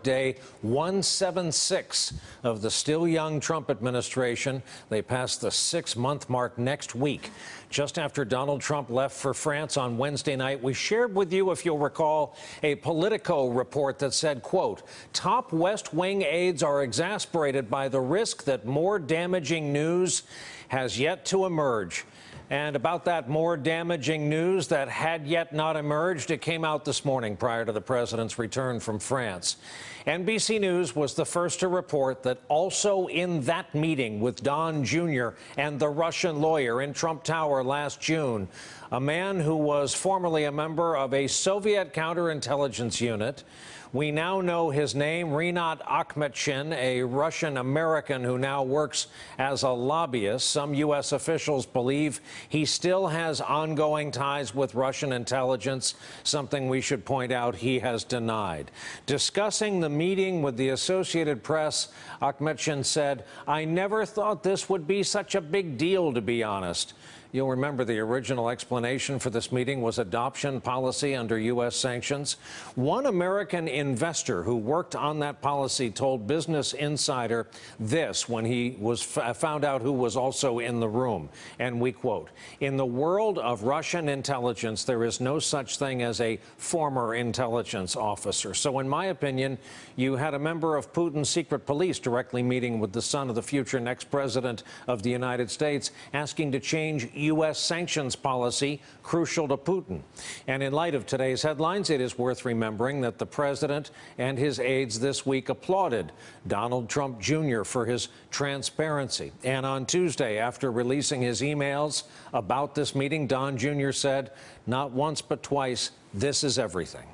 Day 176 of the still young Trump administration. They pass the 6-month mark next week. Just after Donald Trump left for France on Wednesday night, we shared with you, if you'll recall, a Politico report that said, quote, top West Wing aides are exasperated by the risk that more damaging news has yet to emerge. And about that more damaging news that had yet not emerged, it came out this morning prior to the president's return from France. NBC News was the first to report that also in that meeting with Don Jr. and the Russian lawyer in Trump Tower last June, a man who was formerly a member of a Soviet counterintelligence unit. We now know his name, Rinat Akhmetshin, a Russian-American who now works as a lobbyist. Some U.S. officials believe he still has ongoing ties with Russian intelligence, something we should point out he has denied. Discussing the meeting with the Associated Press, Akhmetshin said, "I never thought this would be such a big deal, to be honest." You'll remember the original explanation for this meeting was adoption policy under U.S. sanctions. One American investor who worked on that policy told Business Insider this when he was found out who was also in the room. And we quote, "In the world of Russian intelligence, there is no such thing as a former intelligence officer." So in my opinion, you had a member of Putin's secret police directly meeting with the son of the future next president of the United States, asking to change U.S. sanctions policy crucial to Putin. And in light of today's headlines, it is worth remembering that the president and his aides this week applauded Donald Trump Jr. for his transparency. And on Tuesday, after releasing his emails about this meeting, Don Jr. said, not once but twice, this is everything.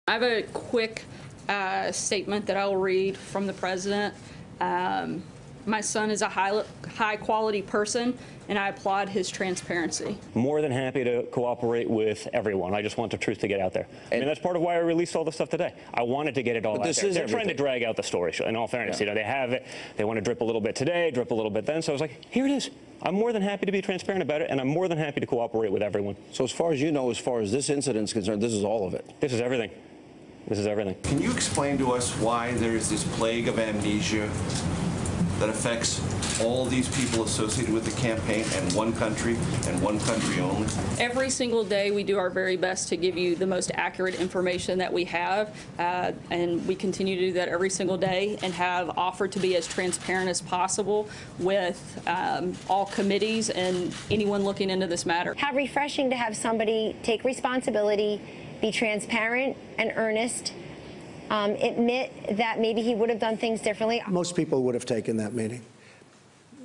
I have a quick statement that I will read from the president. My son is a high-quality person, and I applaud his transparency. More than happy to cooperate with everyone. I just want the truth to get out there. I mean, that's part of why I released all this stuff today. I wanted to get it all out there. They're trying to drag out the story, in all fairness. You know, they have it. They want to drip a little bit today, drip a little bit then. So I was like, here it is. I'm more than happy to be transparent about it, and I'm more than happy to cooperate with everyone. So as far as you know, as far as this incident is concerned, this is all of it? This is everything. This is everything. Can you explain to us why there is this plague of amnesia that affects all these people associated with the campaign and one country and one country only? Every single day we do our very best to give you the most accurate information that we have, and we continue to do that every single day and have offered to be as transparent as possible with all committees and anyone looking into this matter. How refreshing to have somebody take responsibility, be transparent and earnest, admit that maybe he would have done things differently. Most people would have taken that meeting.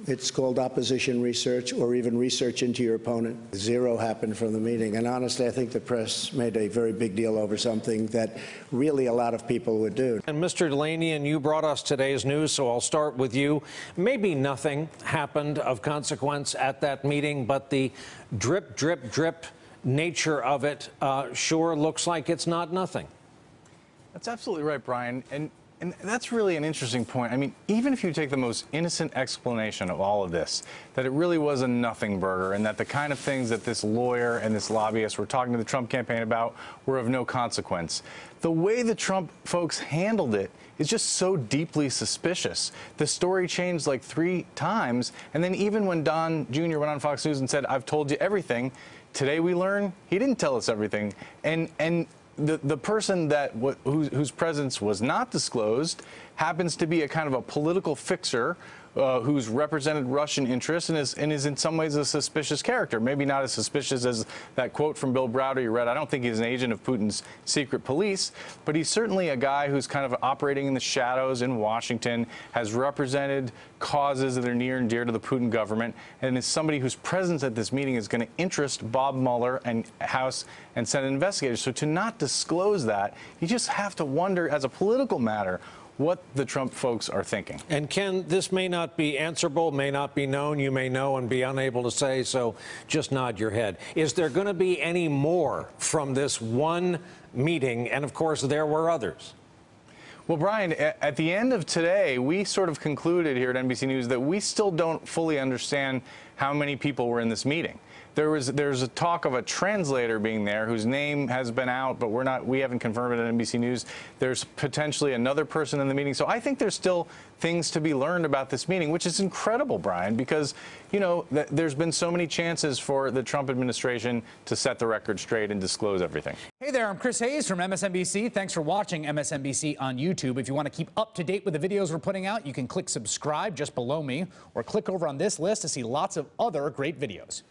It's called opposition research or even research into your opponent. Zero happened from the meeting. And honestly, I think the press made a very big deal over something that really a lot of people would do. And Mr. Delaney, and you brought us today's news, so I'll start with you. Maybe nothing happened of consequence at that meeting, but the drip, drip, drip nature of it sure looks like it's not nothing. That's absolutely right, Brian. And that's really an interesting point. I mean, even if you take the most innocent explanation of all of this, that it really was a nothing burger and that the kind of things that this lawyer and this lobbyist were talking to the Trump campaign about were of no consequence, the way the Trump folks handled it is just so deeply suspicious. The story changed like 3 times, and then even when Don Jr. went on Fox News and said, "I've told you everything," today we learn he didn't tell us everything. And the person that whose presence was not disclosed happens to be a kind of a political fixer who's represented Russian interests and is in some ways a suspicious character. Maybe not as suspicious as that quote from Bill Browder you read. I don't think he's an agent of Putin's secret police, but he's certainly a guy who's kind of operating in the shadows in Washington, has represented causes that are near and dear to the Putin government, and is somebody whose presence at this meeting is going to interest Bob Mueller and House and Senate investigators. So to not disclose that, you just have to wonder, as a political matter, what the Trump folks are thinking. And Ken, this may not be answerable, may not be known. You may know and be unable to say, so just nod your head. Is there going to be any more from this one meeting? And of course, there were others. Well, Brian, at the end of today, we sort of concluded here at NBC News that we still don't fully understand how many people were in this meeting. there's a talk of a translator being there whose name has been out, but we haven't confirmed it at NBC News. There's potentially another person in the meeting. So I think there's still things to be learned about this meeting, which is incredible, Brian, because, you know, there's been so many chances for the Trump administration to set the record straight and disclose everything. Hey there, I'm Chris Hayes from MSNBC. Thanks for watching MSNBC on YouTube. If you want to keep up to date with the videos we're putting out, you can click subscribe just below me or click over on this list to see lots of other great videos.